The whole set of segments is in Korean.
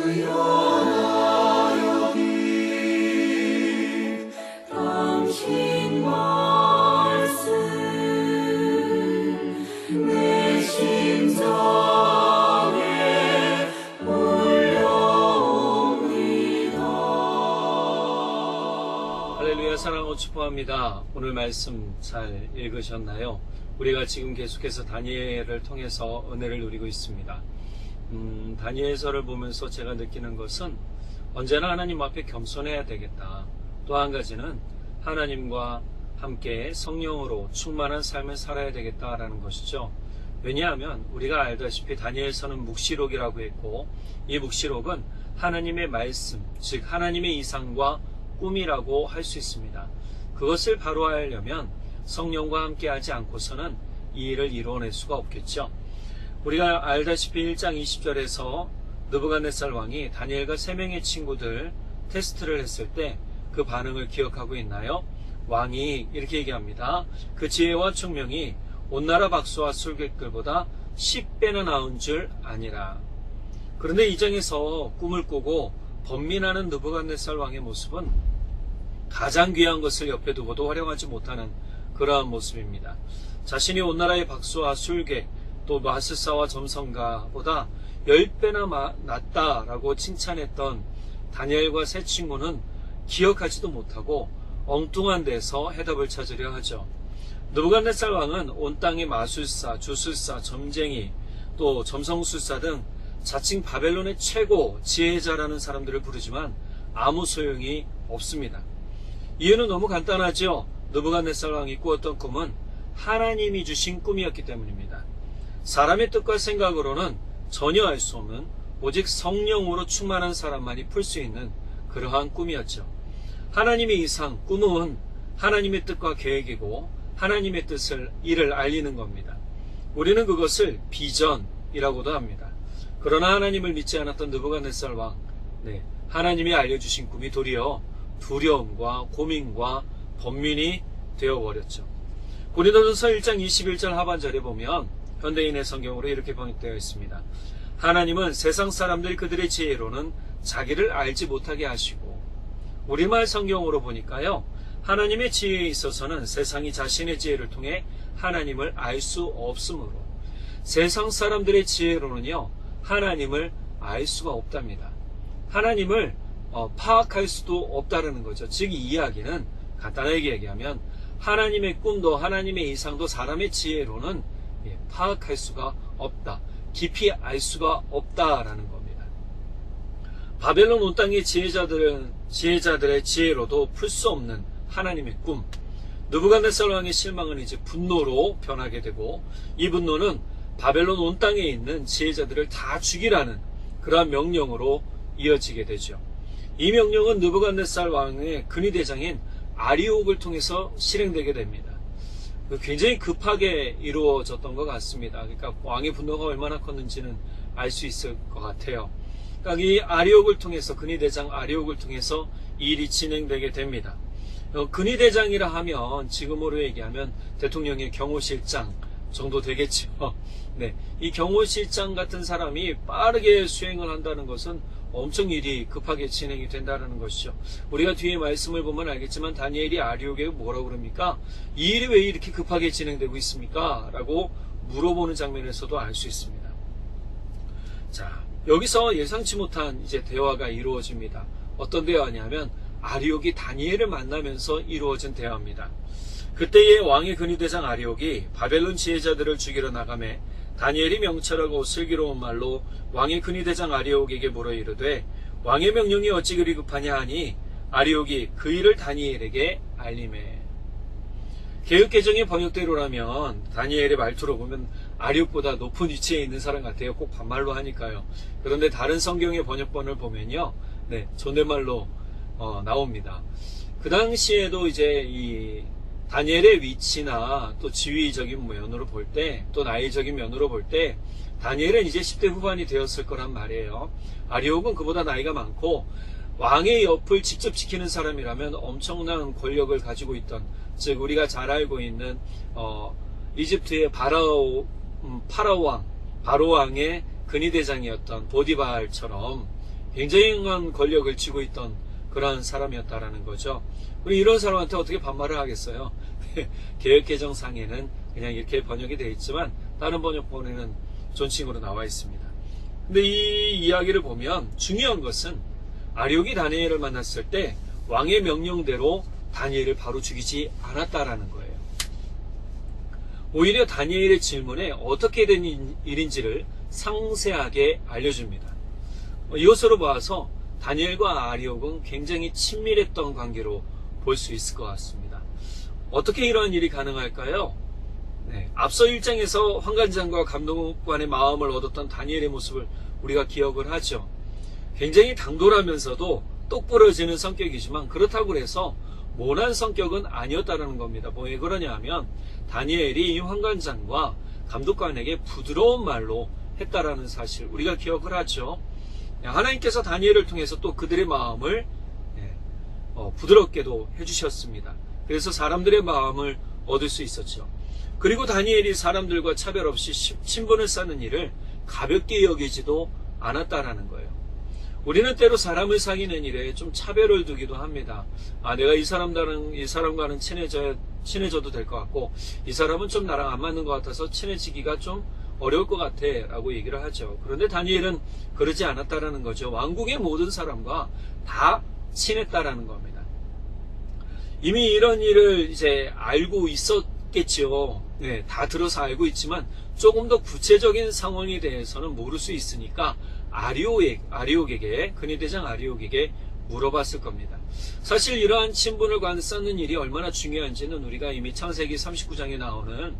주여나오니 당신 말씀 내 심장에 울려옵니다. 할렐루야. 사랑하고 축복합니다. 오늘 말씀 잘 읽으셨나요? 우리가 지금 계속해서 다니엘을 통해서 은혜를 누리고 있습니다. 다니엘서를 보면서 제가 느끼는 것은 언제나 하나님 앞에 겸손해야 되겠다. 또 한 가지는 하나님과 함께 성령으로 충만한 삶을 살아야 되겠다라는 것이죠. 왜냐하면 우리가 알다시피 다니엘서는 묵시록이라고 했고, 이 묵시록은 하나님의 말씀, 즉 하나님의 이상과 꿈이라고 할 수 있습니다. 그것을 바로 하려면 성령과 함께 하지 않고서는 이 일을 이루어낼 수가 없겠죠. 우리가 알다시피 1장 20절에서 느부갓네살 왕이 다니엘과 3명의 친구들 테스트를 했을 때 그 반응을 기억하고 있나요? 왕이 이렇게 얘기합니다. 그 지혜와 총명이 온 나라 박수와 술객들보다 10배나 나은 줄 아니라. 그런데 이 장에서 꿈을 꾸고 번민하는 느부갓네살 왕의 모습은 가장 귀한 것을 옆에 두고도 활용하지 못하는 그러한 모습입니다. 자신이 온 나라의 박수와 술객 또 마술사와 점성가보다 10배나 낫다라고 칭찬했던 다니엘과 세 친구는 기억하지도 못하고 엉뚱한 데서 해답을 찾으려 하죠. 느부갓네살 왕은 온 땅의 마술사, 주술사, 점쟁이, 또 점성술사 등 자칭 바벨론의 최고 지혜자라는 사람들을 부르지만 아무 소용이 없습니다. 이유는 너무 간단하죠. 느부갓네살 왕이 꾸었던 꿈은 하나님이 주신 꿈이었기 때문입니다. 사람의 뜻과 생각으로는 전혀 알 수 없는 오직 성령으로 충만한 사람만이 풀 수 있는 그러한 꿈이었죠. 하나님의 이상, 꿈은 하나님의 뜻과 계획이고 하나님의 일을 알리는 겁니다. 우리는 그것을 비전이라고도 합니다. 그러나 하나님을 믿지 않았던 느부갓네살 왕, 하나님이 알려주신 꿈이 도리어 두려움과 고민과 번민이 되어버렸죠. 고린도전서 1장 21절 하반절에 보면 현대인의 성경으로 이렇게 번역되어 있습니다. 하나님은 세상 사람들 그들의 지혜로는 자기를 알지 못하게 하시고, 우리말 성경으로 보니까요, 하나님의 지혜에 있어서는 세상이 자신의 지혜를 통해 하나님을 알 수 없으므로 세상 사람들의 지혜로는요 하나님을 알 수가 없답니다. 하나님을 파악할 수도 없다는 거죠. 즉 이 이야기는 간단하게 얘기하면 하나님의 꿈도 하나님의 이상도 사람의 지혜로는 파악할 수가 없다. 깊이 알 수가 없다라는 겁니다. 바벨론 온 땅의 지혜자들의 지혜로도 풀 수 없는 하나님의 꿈. 느부갓네살 왕의 실망은 이제 분노로 변하게 되고, 이 분노는 바벨론 온 땅에 있는 지혜자들을 다 죽이라는 그러한 명령으로 이어지게 되죠. 이 명령은 느부갓네살 왕의 근위대장인 아리옥을 통해서 실행되게 됩니다. 굉장히 급하게 이루어졌던 것 같습니다. 그러니까 왕의 분노가 얼마나 컸는지는 알 수 있을 것 같아요. 그러니까 이 아리옥을 통해서, 근위대장 아리옥을 통해서 이 일이 진행되게 됩니다. 근위대장이라 하면 지금으로 얘기하면 대통령의 경호실장 정도 되겠죠. 이 경호실장 같은 사람이 빠르게 수행을 한다는 것은 엄청 일이 급하게 진행이 된다는 것이죠. 우리가 뒤에 말씀을 보면 알겠지만 다니엘이 아리옥에게 뭐라고 그럽니까? 이 일이 왜 이렇게 급하게 진행되고 있습니까? 라고 물어보는 장면에서도 알 수 있습니다. 자, 여기서 예상치 못한 이제 대화가 이루어집니다. 어떤 대화냐면 아리옥이 다니엘을 만나면서 이루어진 대화입니다. 그때의 왕의 근위대장 아리옥이 바벨론 지혜자들을 죽이러 나가매 다니엘이 명철하고 슬기로운 말로 왕의 근위대장 아리옥에게 물어 이르되 왕의 명령이 어찌 그리 급하냐 하니 아리옥이 그 일을 다니엘에게 알리매. 개역개정의 번역대로라면 다니엘의 말투로 보면 아리옥보다 높은 위치에 있는 사람 같아요. 꼭 반말로 하니까요. 그런데 다른 성경의 번역본을 보면요, 존댓말로 나옵니다. 그 당시에도 이제 이 다니엘의 위치나 또 지위적인 면으로 볼 때, 또 나이적인 면으로 볼 때 다니엘은 이제 10대 후반이 되었을 거란 말이에요. 아리옥은 그보다 나이가 많고 왕의 옆을 직접 지키는 사람이라면 엄청난 권력을 가지고 있던, 즉 우리가 잘 알고 있는 이집트의 바로 왕의 근위대장이었던 보디발처럼 굉장한 권력을 쥐고 있던 그러한 사람이었다라는 거죠. 우리 이런 사람한테 어떻게 반말을 하겠어요? 개역개정상에는 그냥 이렇게 번역이 되어 있지만 다른 번역본에는 존칭으로 나와 있습니다. 근데 이 이야기를 보면 중요한 것은 아리옥이 다니엘을 만났을 때 왕의 명령대로 다니엘을 바로 죽이지 않았다라는 거예요. 오히려 다니엘의 질문에 어떻게 된 일인지를 상세하게 알려줍니다. 이것으로 봐서 다니엘과 아리옥은 굉장히 친밀했던 관계로 볼 수 있을 것 같습니다. 어떻게 이러한 일이 가능할까요? 앞서 1장에서 환관장과 감독관의 마음을 얻었던 다니엘의 모습을 우리가 기억을 하죠. 굉장히 당돌하면서도 똑부러지는 성격이지만 그렇다고 해서 모난 성격은 아니었다는 겁니다. 왜 그러냐 하면 다니엘이 이 환관장과 감독관에게 부드러운 말로 했다라는 사실 우리가 기억을 하죠. 하나님께서 다니엘을 통해서 또 그들의 마음을 부드럽게도 해주셨습니다. 그래서 사람들의 마음을 얻을 수 있었죠. 그리고 다니엘이 사람들과 차별 없이 친분을 쌓는 일을 가볍게 여기지도 않았다라는 거예요. 우리는 때로 사람을 사귀는 일에 좀 차별을 두기도 합니다. 내가 이 사람과는 친해져도 될 것 같고 이 사람은 좀 나랑 안 맞는 것 같아서 친해지기가 좀 어려울 것 같아 라고 얘기를 하죠. 그런데 다니엘은 그러지 않았다라는 거죠. 왕국의 모든 사람과 다 친했다라는 겁니다. 이미 이런 일을 이제 알고 있었겠죠. 다 들어서 알고 있지만 조금 더 구체적인 상황에 대해서는 모를 수 있으니까 아리옥에게 근위대장 아리옥에게 물어봤을 겁니다. 사실 이러한 친분을 쌓는 일이 얼마나 중요한지는 우리가 이미 창세기 39장에 나오는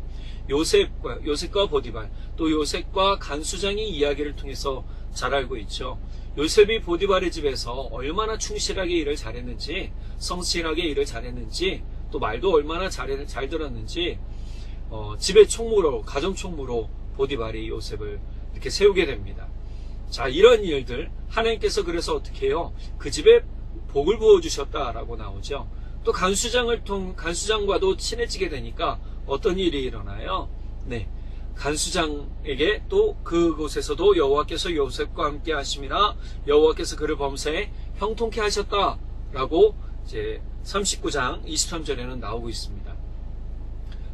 요셉과 보디발 또 요셉과 간수장의 이야기를 통해서 잘 알고 있죠. 요셉이 보디발의 집에서 얼마나 충실하게 일을 잘했는지 성실하게 일을 잘했는지 또 말도 얼마나 잘 들었는지 집의 총무로 가정 총무로 보디발이 요셉을 이렇게 세우게 됩니다. 자, 이런 일들 하나님께서 그래서 어떻게 해요? 그 집에 복을 부어주셨다라고 나오죠. 또 간수장과도 친해지게 되니까 어떤 일이 일어나요? 간수장에게 또 그곳에서도 여호와께서 요셉과 함께 하심이라 여호와께서 그를 범사에 형통케 하셨다라고 이제 39장 23절에는 나오고 있습니다.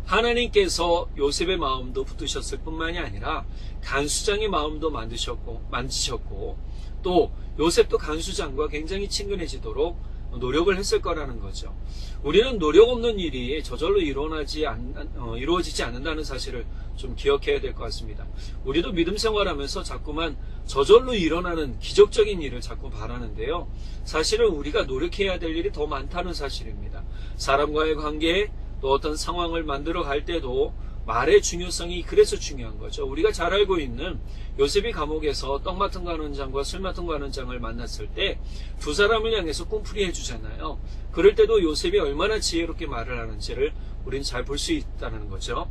하나님께서 요셉의 마음도 붙드셨을 뿐만이 아니라 간수장의 마음도 만지셨고 또 요셉도 간수장과 굉장히 친근해지도록 노력을 했을 거라는 거죠. 우리는 노력 없는 일이 저절로 이루어지지 않는다는 사실을 좀 기억해야 될 것 같습니다. 우리도 믿음 생활하면서 자꾸만 저절로 일어나는 기적적인 일을 자꾸 바라는데요. 사실은 우리가 노력해야 될 일이 더 많다는 사실입니다. 사람과의 관계, 또 어떤 상황을 만들어 갈 때도 말의 중요성이 그래서 중요한 거죠. 우리가 잘 알고 있는 요셉이 감옥에서 떡 맡은 관원장과 술 맡은 관원장을 만났을 때 두 사람을 향해서 꿈풀이 해주잖아요. 그럴 때도 요셉이 얼마나 지혜롭게 말을 하는지를 우리는 잘 볼 수 있다는 거죠.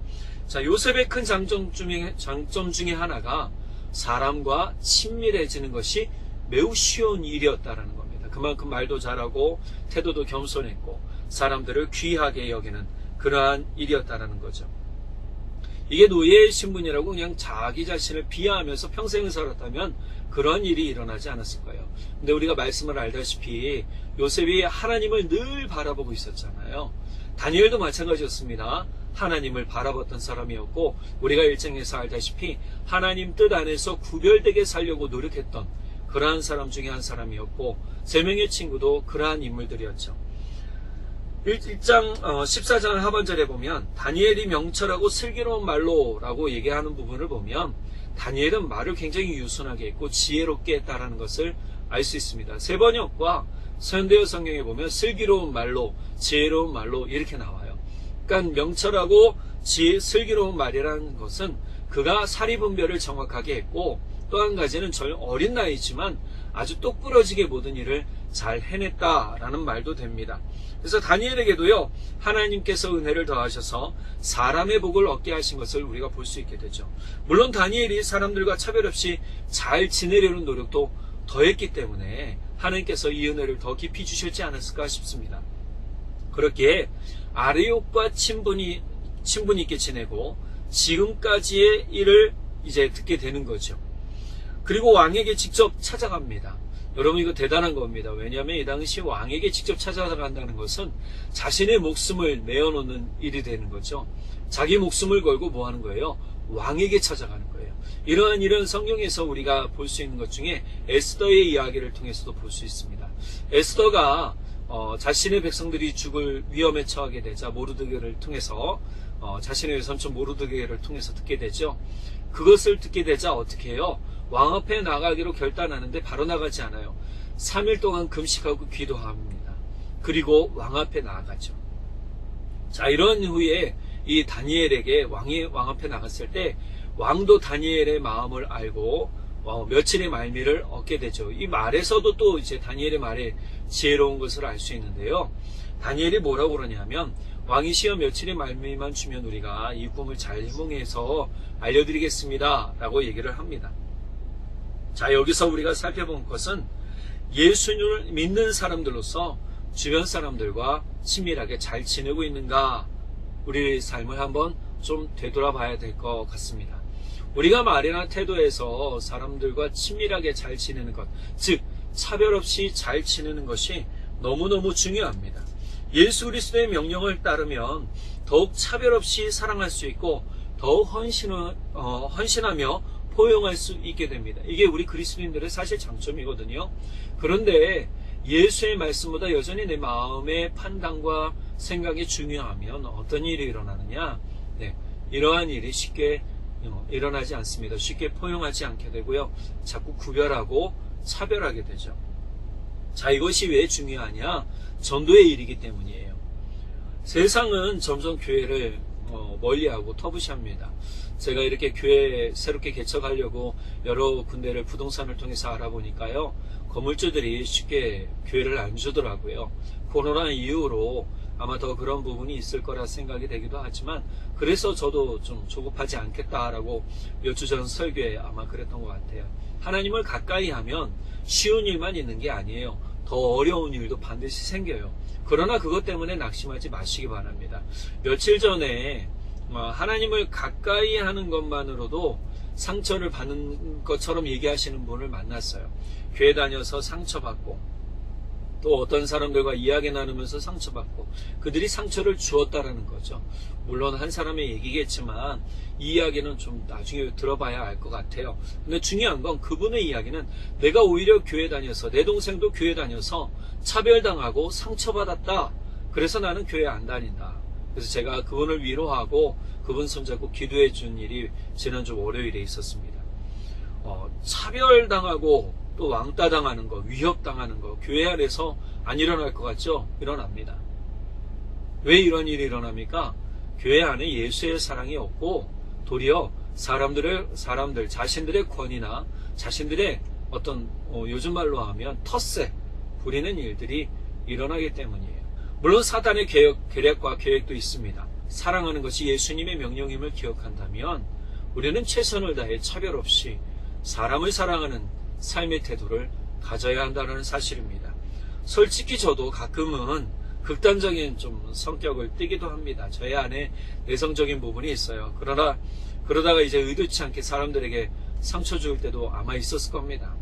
자, 요셉의 큰 장점 중에 하나가 사람과 친밀해지는 것이 매우 쉬운 일이었다는 겁니다. 그만큼 말도 잘하고 태도도 겸손했고 사람들을 귀하게 여기는 그러한 일이었다는 거죠. 이게 노예의 신분이라고 그냥 자기 자신을 비하하면서 평생을 살았다면 그런 일이 일어나지 않았을 거예요. 근데 우리가 말씀을 알다시피 요셉이 하나님을 늘 바라보고 있었잖아요. 다니엘도 마찬가지였습니다. 하나님을 바라봤던 사람이었고 우리가 1장에서 알다시피 하나님 뜻 안에서 구별되게 살려고 노력했던 그러한 사람 중에 한 사람이었고 3명의 친구도 그러한 인물들이었죠. 14장 하반절에 보면 다니엘이 명철하고 슬기로운 말로라고 얘기하는 부분을 보면 다니엘은 말을 굉장히 유순하게 했고 지혜롭게 했다라는 것을 알 수 있습니다. 세번역과 현대어 성경에 보면 슬기로운 말로, 지혜로운 말로 이렇게 나와요. 그러니까 명철하고 슬기로운 말이라는 것은 그가 사리분별을 정확하게 했고 또 한 가지는 어린 나이지만 아주 똑부러지게 모든 일을 잘 해냈다라는 말도 됩니다. 그래서 다니엘에게도요 하나님께서 은혜를 더하셔서 사람의 복을 얻게 하신 것을 우리가 볼 수 있게 되죠. 물론 다니엘이 사람들과 차별 없이 잘 지내려는 노력도 더했기 때문에 하나님께서 이 은혜를 더 깊이 주셨지 않았을까 싶습니다. 그렇게 아리옥과 친분 있게 지내고 지금까지의 일을 이제 듣게 되는 거죠. 그리고 왕에게 직접 찾아갑니다. 여러분 이거 대단한 겁니다. 왜냐하면 이 당시 왕에게 직접 찾아간다는 것은 자신의 목숨을 내어놓는 일이 되는 거죠. 자기 목숨을 걸고 뭐 하는 거예요? 왕에게 찾아가는 거예요. 이러한 일은 성경에서 우리가 볼 수 있는 것 중에 에스더의 이야기를 통해서도 볼 수 있습니다. 에스더가 자신의 백성들이 죽을 위험에 처하게 되자 모르드게를 통해서 자신의 외삼촌 모르드게를 통해서 듣게 되죠. 그것을 듣게 되자 어떻게 해요? 왕 앞에 나가기로 결단하는데 바로 나가지 않아요. 3일 동안 금식하고 기도합니다. 그리고 왕 앞에 나아가죠. 자, 이런 후에 이 다니엘에게 왕이 왕 앞에 나갔을 때 왕도 다니엘의 마음을 알고 며칠의 말미를 얻게 되죠. 이 말에서도 또 이제 다니엘의 말에 지혜로운 것을 알 수 있는데요. 다니엘이 뭐라고 그러냐면 왕이시여 며칠의 말미만 주면 우리가 이 꿈을 잘 해몽해서 알려드리겠습니다 라고 얘기를 합니다. 자, 여기서 우리가 살펴본 것은 예수님을 믿는 사람들로서 주변 사람들과 친밀하게 잘 지내고 있는가, 우리의 삶을 한번 좀 되돌아봐야 될 것 같습니다. 우리가 말이나 태도에서 사람들과 친밀하게 잘 지내는 것, 즉 차별 없이 잘 지내는 것이 너무너무 중요합니다. 예수 그리스도의 명령을 따르면 더욱 차별 없이 사랑할 수 있고 더욱 헌신하며 포용할 수 있게 됩니다. 이게 우리 그리스도인들의 사실 장점이거든요. 그런데 예수의 말씀보다 여전히 내 마음의 판단과 생각이 중요하면 어떤 일이 일어나느냐? 네, 이러한 일이 쉽게 일어나지 않습니다. 쉽게 포용하지 않게 되고요. 자꾸 구별하고 차별하게 되죠. 자, 이것이 왜 중요하냐? 전도의 일이기 때문이에요. 세상은 점점 교회를 멀리하고 터부시합니다. 제가 이렇게 교회 새롭게 개척하려고 여러 군데를 부동산을 통해서 알아보니까요, 건물주들이 쉽게 교회를 안 주더라고요. 코로나 이후로 아마 더 그런 부분이 있을 거라 생각이 되기도 하지만, 그래서 저도 좀 조급하지 않겠다라고 몇 주 전 설교에 아마 그랬던 것 같아요. 하나님을 가까이 하면 쉬운 일만 있는 게 아니에요. 더 어려운 일도 반드시 생겨요. 그러나 그것 때문에 낙심하지 마시기 바랍니다. 며칠 전에 하나님을 가까이 하는 것만으로도 상처를 받는 것처럼 얘기하시는 분을 만났어요. 교회 다녀서 상처받고 또 어떤 사람들과 이야기 나누면서 상처받고 그들이 상처를 주었다라는 거죠. 물론 한 사람의 얘기겠지만 이 이야기는 좀 나중에 들어봐야 알 것 같아요. 근데 중요한 건 그분의 이야기는 내가 오히려 교회 다녀서, 내 동생도 교회 다녀서 차별당하고 상처받았다. 그래서 나는 교회 안 다닌다. 그래서 제가 그분을 위로하고 그분 손잡고 기도해 준 일이 지난주 월요일에 있었습니다. 차별당하고 또 왕따당하는 거, 위협당하는 거 교회 안에서 안 일어날 것 같죠? 일어납니다. 왜 이런 일이 일어납니까? 교회 안에 예수의 사랑이 없고 도리어 사람들 자신들의 권위나 자신들의 어떤 요즘 말로 하면 텃세 부리는 일들이 일어나기 때문이에요. 물론 사단의 계략과 계획도 있습니다. 사랑하는 것이 예수님의 명령임을 기억한다면 우리는 최선을 다해 차별 없이 사람을 사랑하는 삶의 태도를 가져야 한다는 사실입니다. 솔직히 저도 가끔은 극단적인 좀 성격을 띠기도 합니다. 저의 안에 내성적인 부분이 있어요. 그러다가 이제 의도치 않게 사람들에게 상처 줄 때도 아마 있었을 겁니다.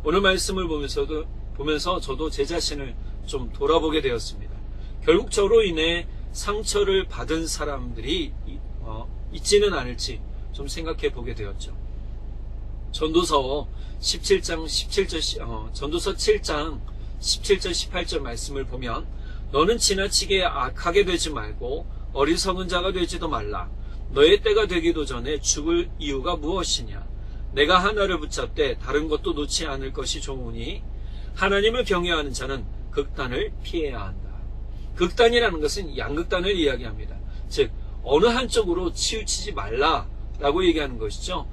오늘 말씀을 보면서 저도 제 자신을 좀 돌아보게 되었습니다. 결국 저로 인해 상처를 받은 사람들이 있지는 않을지 좀 생각해 보게 되었죠. 전도서 7장 17절 18절 말씀을 보면 너는 지나치게 악하게 되지 말고 어리석은 자가 되지도 말라. 너의 때가 되기도 전에 죽을 이유가 무엇이냐. 내가 하나를 붙잡되 다른 것도 놓지 않을 것이 좋으니 하나님을 경외하는 자는 극단을 피해야 한다. 극단이라는 것은 양극단을 이야기합니다. 즉 어느 한쪽으로 치우치지 말라라고 얘기하는 것이죠.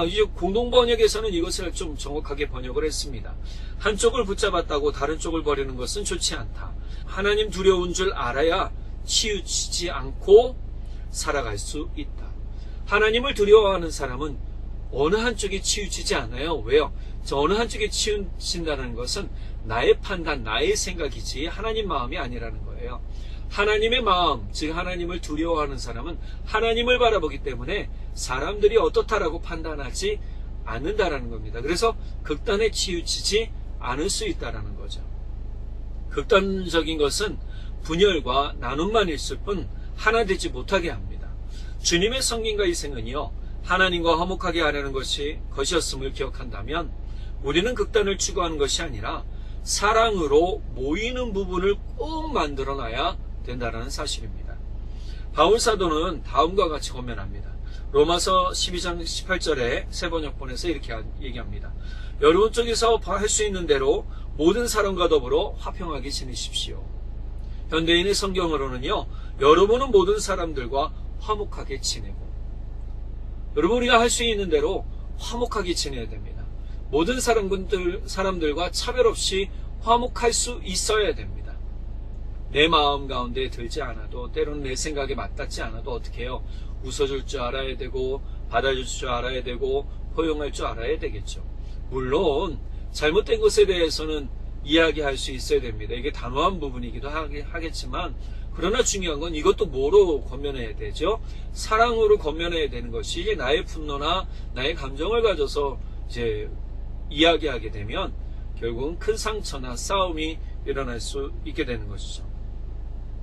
이제 공동번역에서는 이것을 좀 정확하게 번역을 했습니다. 한쪽을 붙잡았다고 다른 쪽을 버리는 것은 좋지 않다. 하나님 두려운 줄 알아야 치우치지 않고 살아갈 수 있다. 하나님을 두려워하는 사람은 어느 한쪽에 치우치지 않아요. 왜요? 저 어느 한쪽에 치우친다는 것은 나의 판단, 나의 생각이지 하나님 마음이 아니라는 거예요. 하나님의 마음, 즉 하나님을 두려워하는 사람은 하나님을 바라보기 때문에 사람들이 어떻다라고 판단하지 않는다라는 겁니다. 그래서 극단에 치우치지 않을 수 있다는 거죠. 극단적인 것은 분열과 나눔만 있을 뿐 하나 되지 못하게 합니다. 주님의 성김과 희생은요, 하나님과 화목하게 하려는 것이었음을 기억한다면 우리는 극단을 추구하는 것이 아니라 사랑으로 모이는 부분을 꼭 만들어놔야 된다는 사실입니다. 바울 사도는 다음과 같이 권면합니다. 로마서 12장 18절에 세 번역본에서 이렇게 얘기합니다. 여러분 쪽에서 할 수 있는 대로 모든 사람과 더불어 화평하게 지내십시오. 현대인의 성경으로는요, 여러분은 모든 사람들과 화목하게 지내고, 여러분 우리가 할 수 있는 대로 화목하게 지내야 됩니다. 모든 사람들과 차별 없이 화목할 수 있어야 됩니다. 내 마음 가운데 들지 않아도, 때로는 내 생각에 맞닿지 않아도 어떻게 해요? 웃어줄 줄 알아야 되고, 받아줄 줄 알아야 되고, 포용할 줄 알아야 되겠죠. 물론 잘못된 것에 대해서는 이야기할 수 있어야 됩니다. 이게 단호한 부분이기도 하겠지만, 그러나 중요한 건 이것도 뭐로 권면해야 되죠? 사랑으로 권면해야 되는 것이, 나의 분노나 나의 감정을 가져서 이제 이야기하게 되면 결국은 큰 상처나 싸움이 일어날 수 있게 되는 것이죠.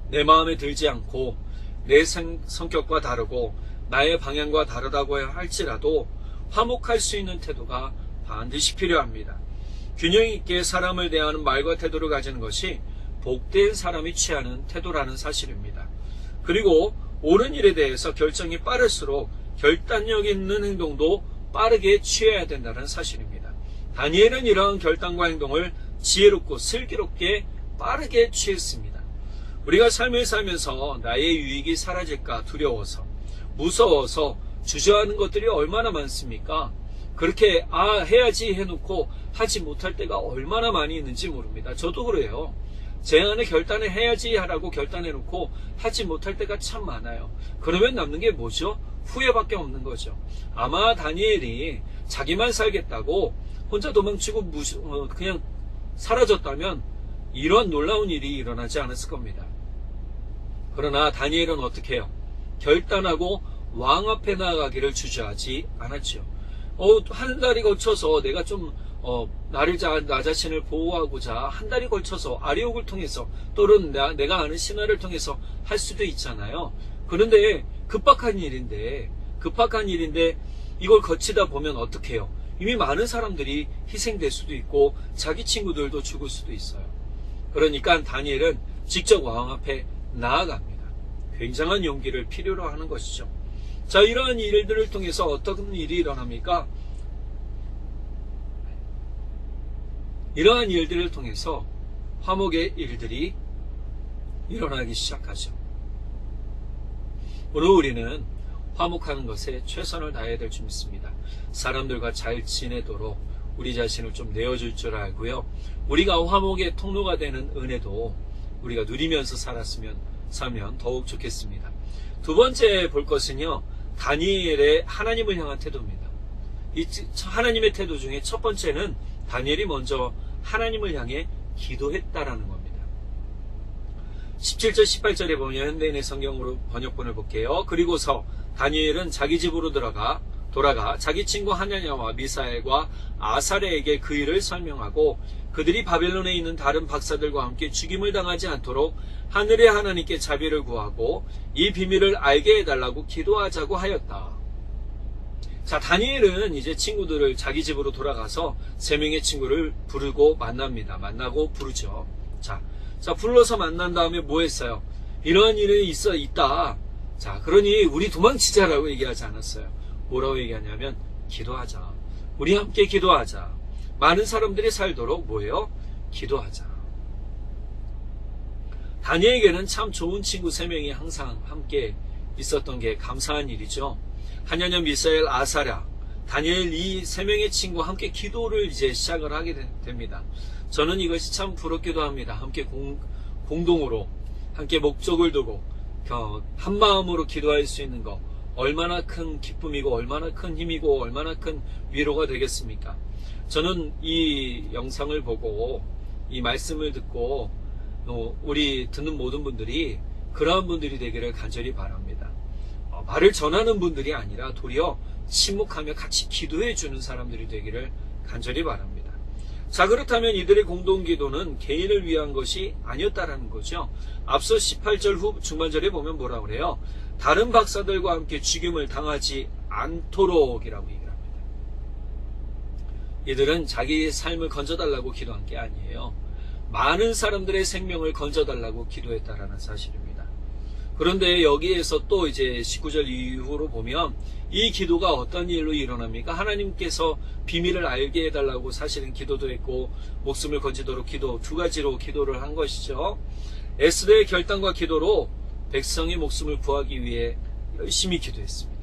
내 마음에 들지 않고 내 성격과 다르고 나의 방향과 다르다고 할지라도 화목할 수 있는 태도가 반드시 필요합니다. 균형 있게 사람을 대하는 말과 태도를 가지는 것이 복된 사람이 취하는 태도라는 사실입니다. 그리고 옳은 일에 대해서 결정이 빠를수록 결단력 있는 행동도 빠르게 취해야 된다는 사실입니다. 다니엘은 이러한 결단과 행동을 지혜롭고 슬기롭게 빠르게 취했습니다. 우리가 삶을 살면서 나의 유익이 사라질까 두려워서, 무서워서 주저하는 것들이 얼마나 많습니까? 그렇게 해야지 해놓고 하지 못할 때가 얼마나 많이 있는지 모릅니다. 저도 그래요. 제 안에 결단을 해야지 하라고 결단해놓고 하지 못할 때가 참 많아요. 그러면 남는 게 뭐죠? 후회밖에 없는 거죠. 아마 다니엘이 자기만 살겠다고 혼자 도망치고 그냥 사라졌다면 이런 놀라운 일이 일어나지 않았을 겁니다. 그러나 다니엘은 어떻게 해요? 결단하고 왕 앞에 나아가기를 주저하지 않았죠. 한 달이 걸쳐서 내가 좀 나 자신을 보호하고자 한 달이 걸쳐서 아리옥을 통해서, 또는 내가 아는 신화를 통해서 할 수도 있잖아요. 그런데 급박한 일인데 이걸 거치다 보면 어떻게 해요? 이미 많은 사람들이 희생될 수도 있고 자기 친구들도 죽을 수도 있어요. 그러니까 다니엘은 직접 왕 앞에 나아갑니다. 굉장한 용기를 필요로 하는 것이죠. 자, 이러한 일들을 통해서 어떤 일이 일어납니까? 이러한 일들을 통해서 화목의 일들이 일어나기 시작하죠. 오늘 우리는 화목하는 것에 최선을 다해야 될 줄 믿습니다. 사람들과 잘 지내도록 우리 자신을 좀 내어줄 줄 알고요. 우리가 화목의 통로가 되는 은혜도 우리가 누리면서 살면 더욱 좋겠습니다. 두 번째 볼 것은요, 다니엘의 하나님을 향한 태도입니다. 이 하나님의 태도 중에 첫 번째는 다니엘이 먼저 하나님을 향해 기도했다라는 겁니다. 17절 18절에 보면 현대인의 성경으로 번역본을 볼게요. 그리고서 다니엘은 자기 집으로 돌아가 자기 친구 하나냐와 미사엘과 아사랴에게 그 일을 설명하고, 그들이 바벨론에 있는 다른 박사들과 함께 죽임을 당하지 않도록 하늘의 하나님께 자비를 구하고 이 비밀을 알게 해달라고 기도하자고 하였다. 자, 다니엘은 이제 친구들을 자기 집으로 돌아가서 세 명의 친구를 만나고 부르죠. 자, 불러서 만난 다음에 뭐 했어요? 이러한 일이 있다. 자, 그러니 우리 도망치자라고 얘기하지 않았어요. 뭐라고 얘기하냐면 기도하자. 우리 함께 기도하자. 많은 사람들이 살도록 뭐예요? 기도하자. 다니엘에게는 참 좋은 친구 3명이 항상 함께 있었던 게 감사한 일이죠. 하냐냐, 미사엘, 아사랴, 다니엘 이 3명의 친구와 함께 기도를 이제 시작을 하게 됩니다. 저는 이것이 참 부럽기도 합니다. 함께 공동으로 함께 목적을 두고 한 마음으로 기도할 수 있는 것, 얼마나 큰 기쁨이고 얼마나 큰 힘이고 얼마나 큰 위로가 되겠습니까? 저는 이 영상을 보고 이 말씀을 듣고 우리 듣는 모든 분들이 그러한 분들이 되기를 간절히 바랍니다. 말을 전하는 분들이 아니라 도리어 침묵하며 같이 기도해 주는 사람들이 되기를 간절히 바랍니다. 자, 그렇다면 이들의 공동기도는 개인을 위한 것이 아니었다라는 거죠. 앞서 18절 후 중반절에 보면 뭐라고 그래요? 다른 박사들과 함께 죽임을 당하지 않도록이라고 얘기를 합니다. 이들은 자기의 삶을 건져달라고 기도한 게 아니에요. 많은 사람들의 생명을 건져달라고 기도했다라는 사실입니다. 그런데 여기에서 또 이제 19절 이후로 보면 이 기도가 어떤 일로 일어납니까? 하나님께서 비밀을 알게 해달라고 사실은 기도도 했고 목숨을 건지도록 기도, 두 가지로 기도를 한 것이죠. 에스더의 결단과 기도로 백성의 목숨을 구하기 위해 열심히 기도했습니다.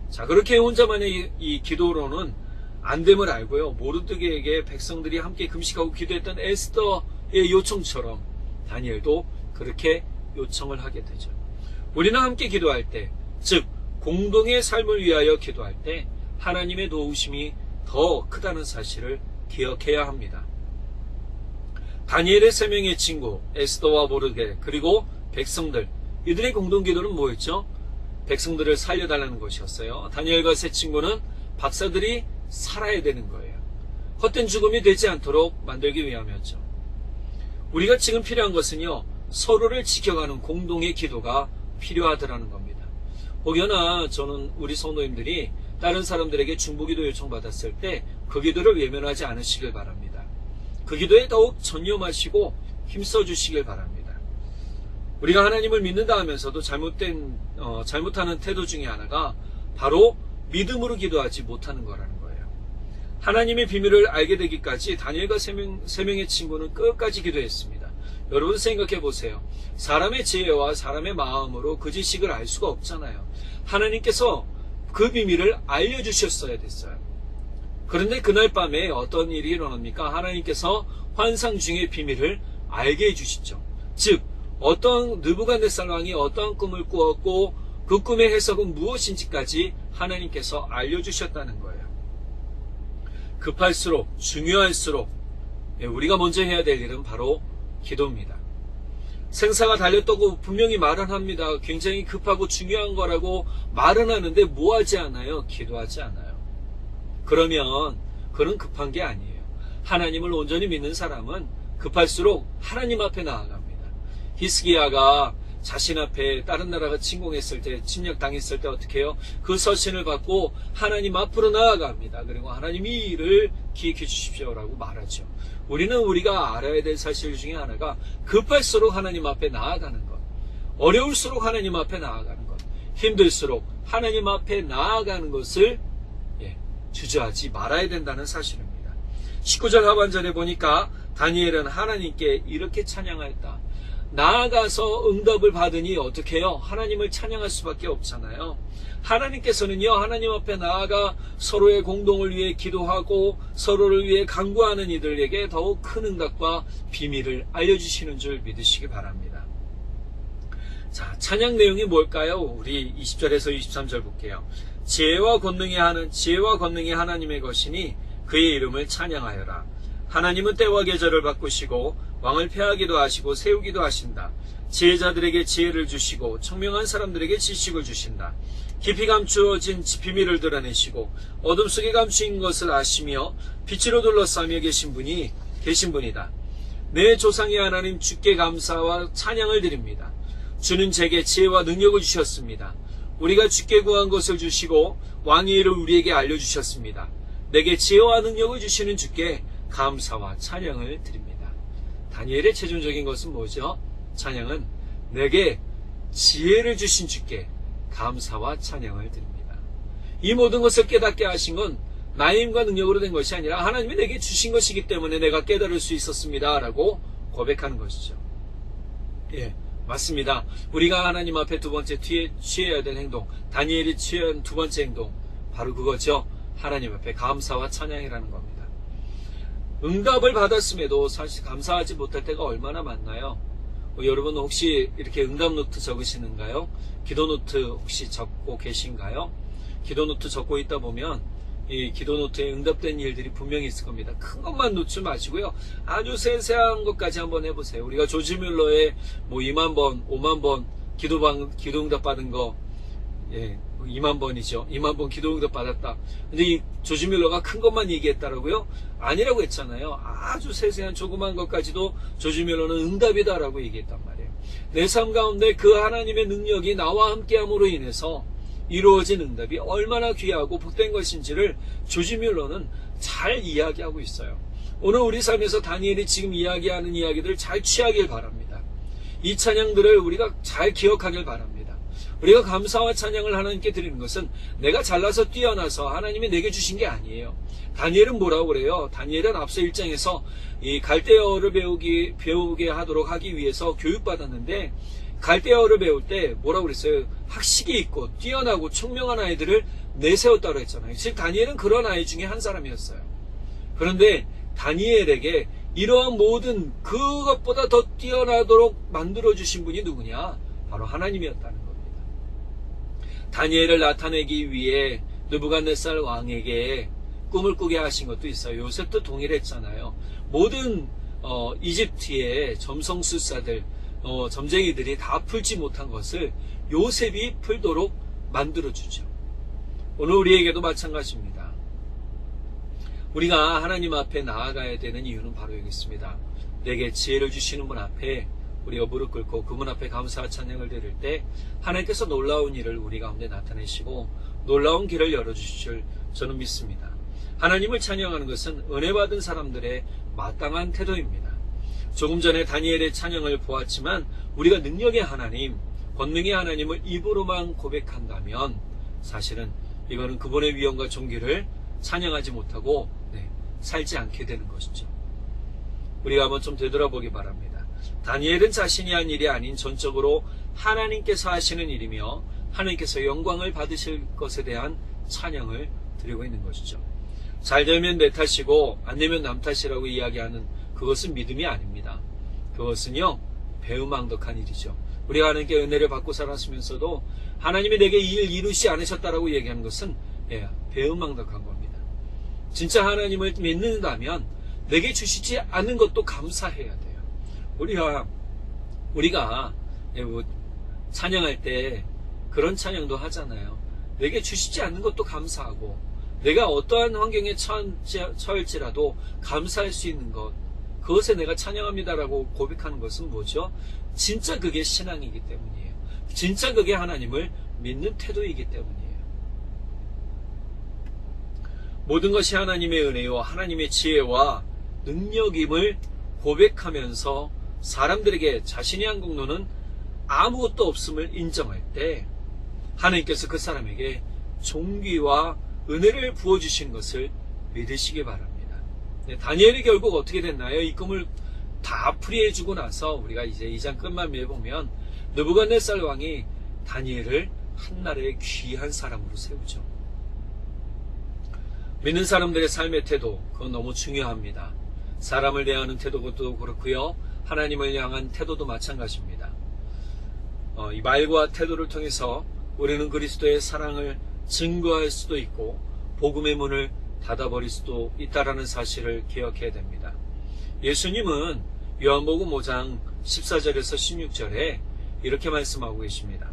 자, 그렇게 혼자만의 이 기도로는 안 됨을 알고요. 모르드게에게 백성들이 함께 금식하고 기도했던 에스더의 요청처럼 다니엘도 그렇게 요청을 하게 되죠. 우리는 함께 기도할 때, 즉 공동의 삶을 위하여 기도할 때 하나님의 도우심이 더 크다는 사실을 기억해야 합니다. 다니엘의 세 명의 친구 에스더와 모르드게 그리고 백성들, 이들의 공동기도는 뭐였죠? 백성들을 살려달라는 것이었어요. 다니엘과 세 친구는 박사들이 살아야 되는 거예요. 헛된 죽음이 되지 않도록 만들기 위함이었죠. 우리가 지금 필요한 것은요, 서로를 지켜가는 공동의 기도가 필요하더라는 겁니다. 혹여나 저는 우리 성도님들이 다른 사람들에게 중보기도 요청받았을 때 그 기도를 외면하지 않으시길 바랍니다. 그 기도에 더욱 전념하시고 힘써주시길 바랍니다. 우리가 하나님을 믿는다 하면서도 잘못하는 태도 중에 하나가 바로 믿음으로 기도하지 못하는 거라는 거예요. 하나님의 비밀을 알게 되기까지 다니엘과 세 명의 친구는 끝까지 기도했습니다. 여러분 생각해 보세요. 사람의 지혜와 사람의 마음으로 그 지식을 알 수가 없잖아요. 하나님께서 그 비밀을 알려주셨어야 됐어요. 그런데 그날 밤에 어떤 일이 일어납니까? 하나님께서 환상 중의 비밀을 알게 해주시죠. 즉 어떤 느부갓네살 왕이 어떤 꿈을 꾸었고 그 꿈의 해석은 무엇인지까지 하나님께서 알려주셨다는 거예요. 급할수록 중요할수록 우리가 먼저 해야 될 일은 바로 기도입니다. 생사가 달렸다고 분명히 말은 합니다. 굉장히 급하고 중요한 거라고 말은 하는데 뭐 하지 않아요? 기도하지 않아요. 그러면 그는 급한 게 아니에요. 하나님을 온전히 믿는 사람은 급할수록 하나님 앞에 나아갑니다. 히스기야가 자신 앞에 다른 나라가 침공했을 때, 침략당했을 때 어떻게 해요? 그 서신을 받고 하나님 앞으로 나아갑니다. 그리고 하나님이 이 일을 기획해 주십시오라고 말하죠. 우리는 우리가 알아야 될 사실 중에 하나가 급할수록 하나님 앞에 나아가는 것, 어려울수록 하나님 앞에 나아가는 것, 힘들수록 하나님 앞에 나아가는 것을 주저하지 말아야 된다는 사실입니다. 19절 하반절에 보니까 다니엘은 하나님께 이렇게 찬양하였다. 나아가서 응답을 받으니 어떻게 해요? 하나님을 찬양할 수밖에 없잖아요. 하나님께서는요, 하나님 앞에 나아가 서로의 공동을 위해 기도하고 서로를 위해 간구하는 이들에게 더욱 큰 응답과 비밀을 알려주시는 줄 믿으시기 바랍니다. 자, 찬양 내용이 뭘까요? 우리 20절에서 23절 볼게요. 지혜와 권능이 하나님의 것이니 그의 이름을 찬양하여라. 하나님은 때와 계절을 바꾸시고 왕을 폐하기도 하시고 세우기도 하신다. 지혜자들에게 지혜를 주시고 청명한 사람들에게 지식을 주신다. 깊이 감추어진 비밀을 드러내시고 어둠 속에 감추인 것을 아시며 빛으로 둘러싸며 계신 분이다. 내 조상의 하나님 주께 감사와 찬양을 드립니다. 주는 제게 지혜와 능력을 주셨습니다. 우리가 주께 구한 것을 주시고 왕의 일을 우리에게 알려주셨습니다. 내게 지혜와 능력을 주시는 주께 감사와 찬양을 드립니다. 다니엘의 최종적인 것은 뭐죠? 찬양은 내게 지혜를 주신 주께 감사와 찬양을 드립니다. 이 모든 것을 깨닫게 하신 건 나의 힘과 능력으로 된 것이 아니라 하나님이 내게 주신 것이기 때문에 내가 깨달을 수 있었습니다 라고 고백하는 것이죠. 맞습니다. 우리가 하나님 앞에 두 번째 취해야 될 행동, 다니엘이 취한 두 번째 행동, 바로 그거죠. 하나님 앞에 감사와 찬양이라는 겁니다. 응답을 받았음에도 사실 감사하지 못할 때가 얼마나 많나요? 여러분 혹시 이렇게 응답 노트 적으시는가요? 기도 노트 혹시 적고 계신가요? 기도 노트 적고 있다 보면 이 기도 노트에 응답된 일들이 분명히 있을 겁니다. 큰 것만 놓지 마시고요. 아주 세세한 것까지 한번 해보세요. 우리가 조지 뮬러의 2만 번, 5만 번 기도 응답 받은 거, 2만 번이죠. 2만 번 기도 응답 받았다. 근데 이 조지 뮬러가 큰 것만 얘기했다라고요? 아니라고 했잖아요. 아주 세세한 조그만 것까지도 조지 뮬러는 응답이다라고 얘기했단 말이에요. 내 삶 가운데 그 하나님의 능력이 나와 함께함으로 인해서 이루어진 응답이 얼마나 귀하고 복된 것인지를 조지 뮬러는 잘 이야기하고 있어요. 오늘 우리 삶에서 다니엘이 지금 이야기하는 이야기들을 잘 취하길 바랍니다. 이 찬양들을 우리가 잘 기억하길 바랍니다. 우리가 감사와 찬양을 하나님께 드리는 것은 내가 잘나서 뛰어나서 하나님이 내게 주신 게 아니에요. 다니엘은 뭐라고 그래요? 다니엘은 앞서 1장에서 이 갈대어를 배우게 하도록 하기 위해서 교육받았는데, 갈대어를 배울 때 뭐라고 그랬어요? 학식이 있고 뛰어나고 총명한 아이들을 내세웠다고 했잖아요. 즉 다니엘은 그런 아이 중에 한 사람이었어요. 그런데 다니엘에게 이러한 모든 그것보다 더 뛰어나도록 만들어주신 분이 누구냐? 바로 하나님이었다는 겁니다. 다니엘을 나타내기 위해 느부갓네살 왕에게 꿈을 꾸게 하신 것도 있어요. 요셉도 동일했잖아요. 모든 이집트의 점성술사들, 점쟁이들이 다 풀지 못한 것을 요셉이 풀도록 만들어주죠. 오늘 우리에게도 마찬가지입니다. 우리가 하나님 앞에 나아가야 되는 이유는 바로 여기 있습니다. 내게 지혜를 주시는 분 앞에 우리가 무릎 꿇고 그분 앞에 감사와 찬양을 드릴 때 하나님께서 놀라운 일을 우리 가운데 나타내시고 놀라운 길을 열어주실 줄 저는 믿습니다. 하나님을 찬양하는 것은 은혜 받은 사람들의 마땅한 태도입니다. 조금 전에 다니엘의 찬양을 보았지만 우리가 능력의 하나님, 권능의 하나님을 입으로만 고백한다면 사실은 이거는 그분의 위엄과 존귀를 찬양하지 못하고 살지 않게 되는 것이죠. 우리가 한번 좀 되돌아보기 바랍니다. 다니엘은 자신이 한 일이 아닌 전적으로 하나님께서 하시는 일이며 하나님께서 영광을 받으실 것에 대한 찬양을 드리고 있는 것이죠. 잘 되면 내 탓이고 안 되면 남 탓이라고 이야기하는 그것은 믿음이 아닙니다. 그것은요 배은망덕한 일이죠. 우리가 하나님께 은혜를 받고 살았으면서도 하나님이 내게 이 일 이루시 않으셨다라고 얘기하는 것은 배은망덕한 겁니다. 진짜 하나님을 믿는다면 내게 주시지 않는 것도 감사해야 돼요. 우리가 찬양할 때 그런 찬양도 하잖아요. 내게 주시지 않는 것도 감사하고 내가 어떠한 환경에 처할지라도 감사할 수 있는 것, 그것에 내가 찬양합니다라고 고백하는 것은 뭐죠? 진짜 그게 신앙이기 때문이에요. 진짜 그게 하나님을 믿는 태도이기 때문이에요. 모든 것이 하나님의 은혜와 하나님의 지혜와 능력임을 고백하면서 사람들에게 자신이 한 공로는 아무것도 없음을 인정할 때 하나님께서 그 사람에게 존귀와 은혜를 부어주신 것을 믿으시기 바랍니다. 다니엘이 결국 어떻게 됐나요? 이 꿈을 다 풀이해주고 나서 우리가 이제 2장 끝만 보면 느부갓네살 왕이 다니엘을 한나라의 귀한 사람으로 세우죠. 믿는 사람들의 삶의 태도, 그건 너무 중요합니다. 사람을 대하는 태도도 그렇고요. 하나님을 향한 태도도 마찬가지입니다. 이 말과 태도를 통해서 우리는 그리스도의 사랑을 증거할 수도 있고 복음의 문을 닫아버릴 수도 있다라는 사실을 기억해야 됩니다. 예수님은 요한복음 5장 14절에서 16절에 이렇게 말씀하고 계십니다.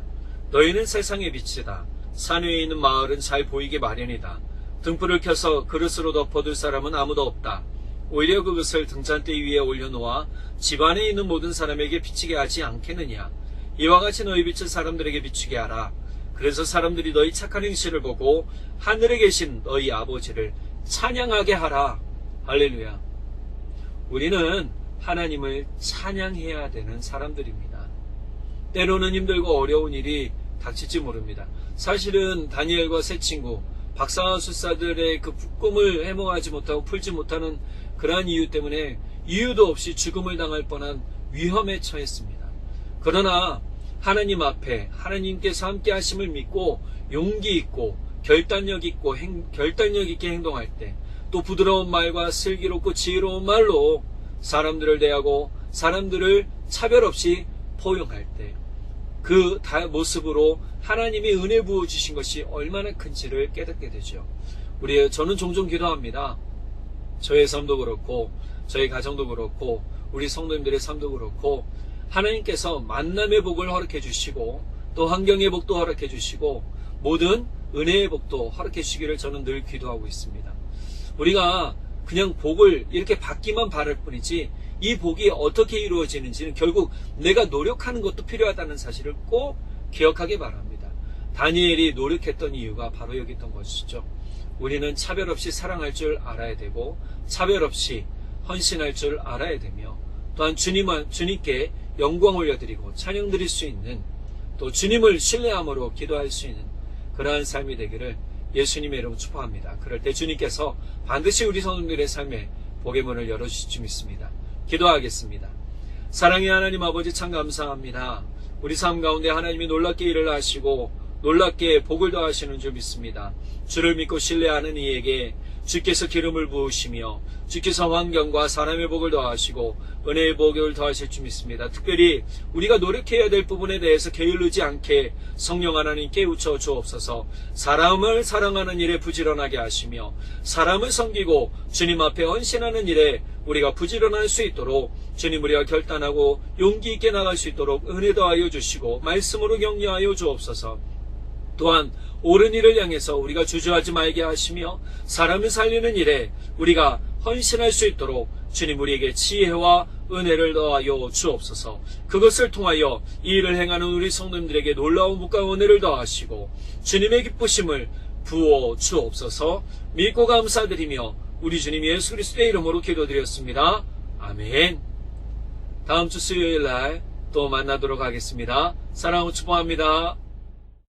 너희는 세상의 빛이다. 산 위에 있는 마을은 잘 보이게 마련이다. 등불을 켜서 그릇으로 덮어둘 사람은 아무도 없다. 오히려 그것을 등잔대 위에 올려놓아 집 안에 있는 모든 사람에게 비치게 하지 않겠느냐. 이와 같이 너희 빛을 사람들에게 비추게 하라. 그래서 사람들이 너희 착한 행실을 보고 하늘에 계신 너희 아버지를 찬양하게 하라. 할렐루야. 우리는 하나님을 찬양해야 되는 사람들입니다. 때로는 힘들고 어려운 일이 닥칠지 모릅니다. 사실은 다니엘과 세 친구, 박사술사들의 그 꿈을 해몽하지 못하고 풀지 못하는 그러한 이유 때문에 이유도 없이 죽음을 당할 뻔한 위험에 처했습니다. 그러나 하나님 앞에 하나님께서 함께 하심을 믿고 용기 있고 결단력 있게 행동할 때, 또 부드러운 말과 슬기롭고 지혜로운 말로 사람들을 대하고 사람들을 차별 없이 포용할 때 그 모습으로 하나님이 은혜 부어주신 것이 얼마나 큰지를 깨닫게 되죠. 저는 종종 기도합니다. 저의 삶도 그렇고 저의 가정도 그렇고 우리 성도님들의 삶도 그렇고 하나님께서 만남의 복을 허락해 주시고 또 환경의 복도 허락해 주시고 모든 은혜의 복도 허락해 주시기를 저는 늘 기도하고 있습니다. 우리가 그냥 복을 이렇게 받기만 바랄 뿐이지 이 복이 어떻게 이루어지는지는 결국 내가 노력하는 것도 필요하다는 사실을 꼭 기억하기 바랍니다. 다니엘이 노력했던 이유가 바로 여기 있던 것이죠. 우리는 차별 없이 사랑할 줄 알아야 되고 차별 없이 헌신할 줄 알아야 되며 또한 주님께 영광 올려드리고 찬양 드릴 수 있는 또 주님을 신뢰함으로 기도할 수 있는 그러한 삶이 되기를 예수님의 이름으로 축복합니다. 그럴 때 주님께서 반드시 우리 성도들의 삶에 복의 문을 열어주실 줄 믿습니다. 기도하겠습니다. 사랑의 하나님 아버지 참 감사합니다. 우리 삶 가운데 하나님이 놀랍게 일을 하시고 놀랍게 복을 더하시는 줄 믿습니다. 주를 믿고 신뢰하는 이에게 주께서 기름을 부으시며 주께서 환경과 사람의 복을 더하시고 은혜의 복을 더하실 줄 믿습니다. 특별히 우리가 노력해야 될 부분에 대해서 게을르지 않게 성령 하나님 깨우쳐 주옵소서. 사람을 사랑하는 일에 부지런하게 하시며 사람을 섬기고 주님 앞에 헌신하는 일에 우리가 부지런할 수 있도록 주님 우리가 결단하고 용기 있게 나갈 수 있도록 은혜 더하여 주시고 말씀으로 격려하여 주옵소서. 또한 옳은 일을 향해서 우리가 주저하지 말게 하시며 사람을 살리는 일에 우리가 헌신할 수 있도록 주님 우리에게 지혜와 은혜를 더하여 주옵소서. 그것을 통하여 이 일을 행하는 우리 성도님들에게 놀라운 복과 은혜를 더하시고 주님의 기쁘심을 부어 주옵소서. 믿고 감사드리며 우리 주님 예수 그리스도의 이름으로 기도드렸습니다. 아멘. 다음 주 수요일 날 또 만나도록 하겠습니다. 사랑하고 축복합니다.